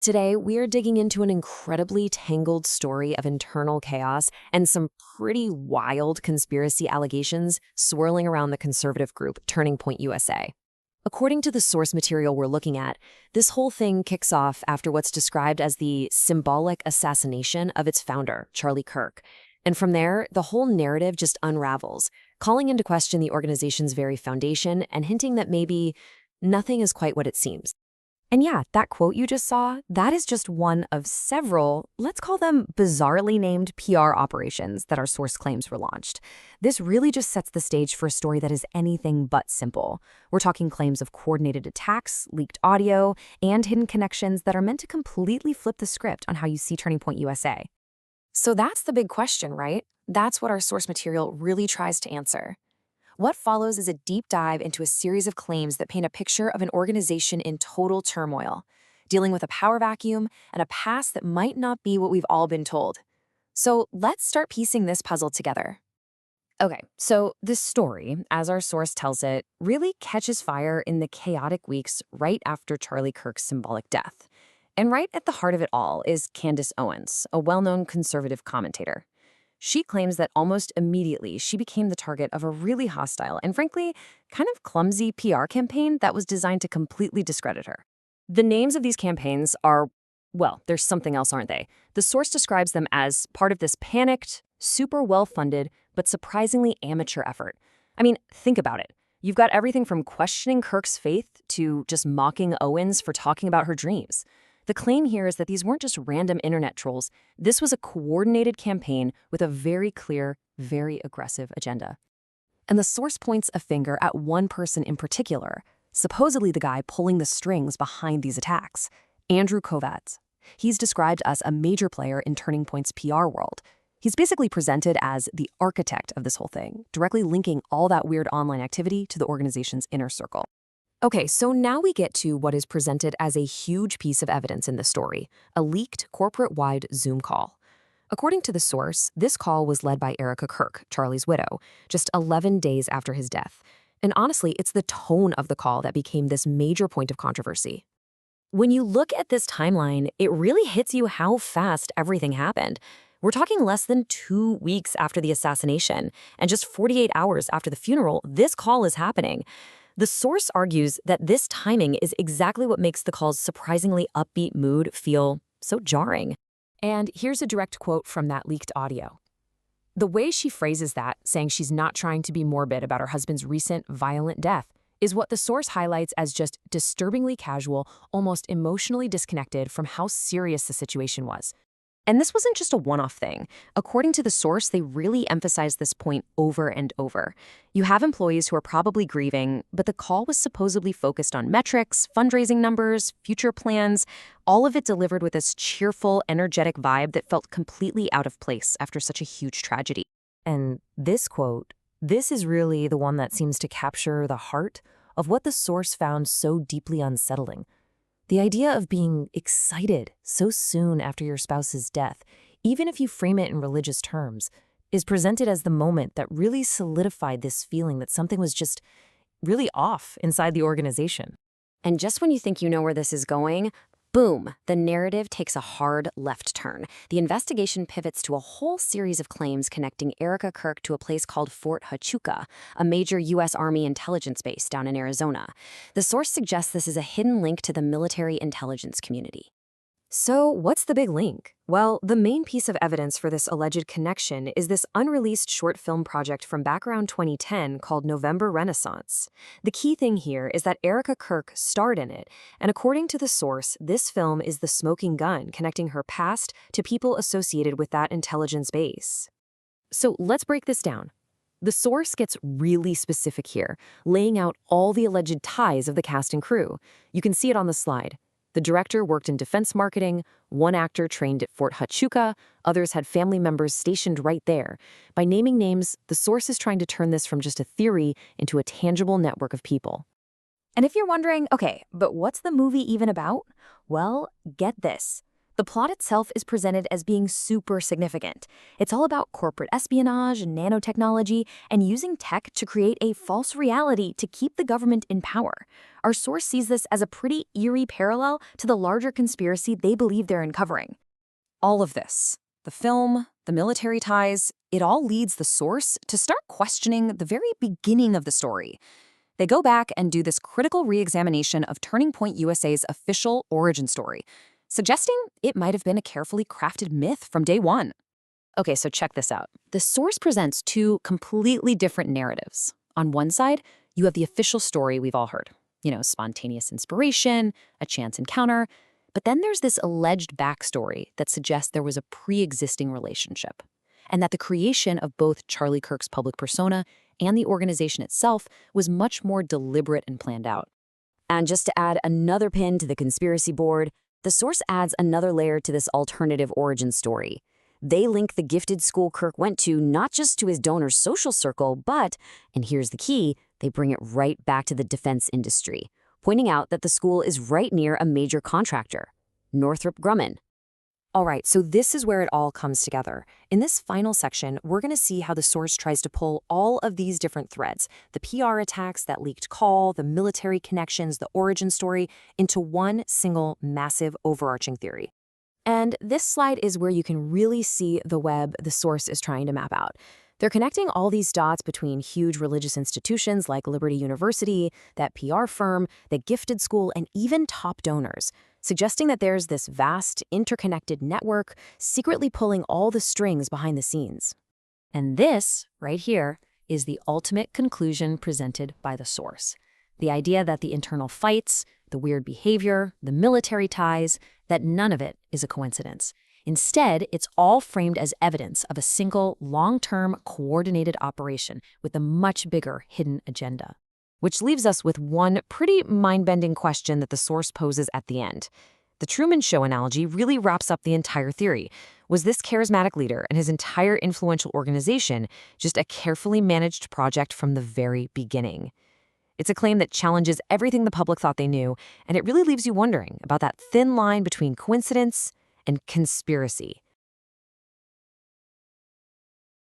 Today, we are digging into an incredibly tangled story of internal chaos and some pretty wild conspiracy allegations swirling around the conservative group Turning Point USA. According to the source material we're looking at, this whole thing kicks off after what's described as the symbolic assassination of its founder, Charlie Kirk. And from there, the whole narrative just unravels, calling into question the organization's very foundation and hinting that maybe nothing is quite what it seems. And yeah, that quote you just saw, that is just one of several, let's call them bizarrely named PR operations that our source claims were launched. This really just sets the stage for a story that is anything but simple. We're talking claims of coordinated attacks, leaked audio, and hidden connections that are meant to completely flip the script on how you see Turning Point USA. So that's the big question, right? That's what our source material really tries to answer. What follows is a deep dive into a series of claims that paint a picture of an organization in total turmoil, dealing with a power vacuum and a past that might not be what we've all been told. So let's start piecing this puzzle together. Okay, so this story, as our source tells it, really catches fire in the chaotic weeks right after Charlie Kirk's symbolic death. And right at the heart of it all is Candace Owens, a well-known conservative commentator. She claims that almost immediately she became the target of a really hostile and frankly, kind of clumsy PR campaign that was designed to completely discredit her. The names of these campaigns are, well, there's something else, aren't they? The source describes them as part of this panicked, super well-funded, but surprisingly amateur effort. I mean, think about it. You've got everything from questioning Kirk's faith to just mocking Owens for talking about her dreams. The claim here is that these weren't just random internet trolls. This was a coordinated campaign with a very clear, very aggressive agenda. And the source points a finger at one person in particular, supposedly the guy pulling the strings behind these attacks, Andrew Kovacs. He's described as a major player in Turning Point's PR world. He's basically presented as the architect of this whole thing, directly linking all that weird online activity to the organization's inner circle. Okay, so now we get to what is presented as a huge piece of evidence in the story, a leaked corporate-wide Zoom call. According to the source, this call was led by Erika Kirk, Charlie's widow, just 11 days after his death. And honestly, it's the tone of the call that became this major point of controversy. When you look at this timeline, it really hits you how fast everything happened. We're talking less than 2 weeks after the assassination, and just 48 hours after the funeral, this call is happening. The source argues that this timing is exactly what makes the call's surprisingly upbeat mood feel so jarring. And here's a direct quote from that leaked audio. The way she phrases that, saying she's not trying to be morbid about her husband's recent violent death, is what the source highlights as just disturbingly casual, almost emotionally disconnected from how serious the situation was. And this wasn't just a one-off thing. According to the source, they really emphasized this point over and over. You have employees who are probably grieving, but the call was supposedly focused on metrics, fundraising numbers, future plans, all of it delivered with this cheerful, energetic vibe that felt completely out of place after such a huge tragedy. And this quote, this is really the one that seems to capture the heart of what the source found so deeply unsettling. The idea of being excited so soon after your spouse's death, even if you frame it in religious terms, is presented as the moment that really solidified this feeling that something was just really off inside the organization. And just when you think you know where this is going, boom, the narrative takes a hard left turn. The investigation pivots to a whole series of claims connecting Erika Kirk to a place called Fort Huachuca, a major U.S. Army intelligence base down in Arizona. The source suggests this is a hidden link to the military intelligence community. So what's the big link? Well, the main piece of evidence for this alleged connection is this unreleased short film project from back around 2010 called November Renaissance. The key thing here is that Erika Kirk starred in it, and according to the source, this film is the smoking gun connecting her past to people associated with that intelligence base. So let's break this down. The source gets really specific here, laying out all the alleged ties of the cast and crew. You can see it on the slide. The director worked in defense marketing, one actor trained at Fort Huachuca, others had family members stationed right there. By naming names, the source is trying to turn this from just a theory into a tangible network of people. And if you're wondering, okay, but what's the movie even about? Well, get this. The plot itself is presented as being super significant. It's all about corporate espionage and nanotechnology and using tech to create a false reality to keep the government in power. Our source sees this as a pretty eerie parallel to the larger conspiracy they believe they're uncovering. All of this, the film, the military ties, it all leads the source to start questioning the very beginning of the story. They go back and do this critical re-examination of Turning Point USA's official origin story, suggesting it might have been a carefully crafted myth from day one. Okay, so check this out. The source presents two completely different narratives. On one side, you have the official story we've all heard. Spontaneous inspiration, a chance encounter. But then there's this alleged backstory that suggests there was a pre-existing relationship, and that the creation of both Charlie Kirk's public persona and the organization itself was much more deliberate and planned out. And just to add another pin to the conspiracy board, the source adds another layer to this alternative origin story. They link the gifted school Kirk went to not just to his donor's social circle, but, and here's the key, they bring it right back to the defense industry, pointing out that the school is right near a major contractor, Northrop Grumman. All right, so this is where it all comes together. In this final section, we're going to see how the source tries to pull all of these different threads, the PR attacks, that leaked call, the military connections, the origin story, into one single massive overarching theory. And this slide is where you can really see the web the source is trying to map out. They're connecting all these dots between huge religious institutions like Liberty University, that PR firm, the gifted school, and even top donors, suggesting that there's this vast, interconnected network secretly pulling all the strings behind the scenes. And this, right here, is the ultimate conclusion presented by the source. The idea that the internal fights, the weird behavior, the military ties, that none of it is a coincidence. Instead, it's all framed as evidence of a single, long-term, coordinated operation with a much bigger hidden agenda. Which leaves us with one pretty mind-bending question that the source poses at the end. The Truman Show analogy really wraps up the entire theory. Was this charismatic leader and his entire influential organization just a carefully managed project from the very beginning? It's a claim that challenges everything the public thought they knew, and it really leaves you wondering about that thin line between coincidence and conspiracy.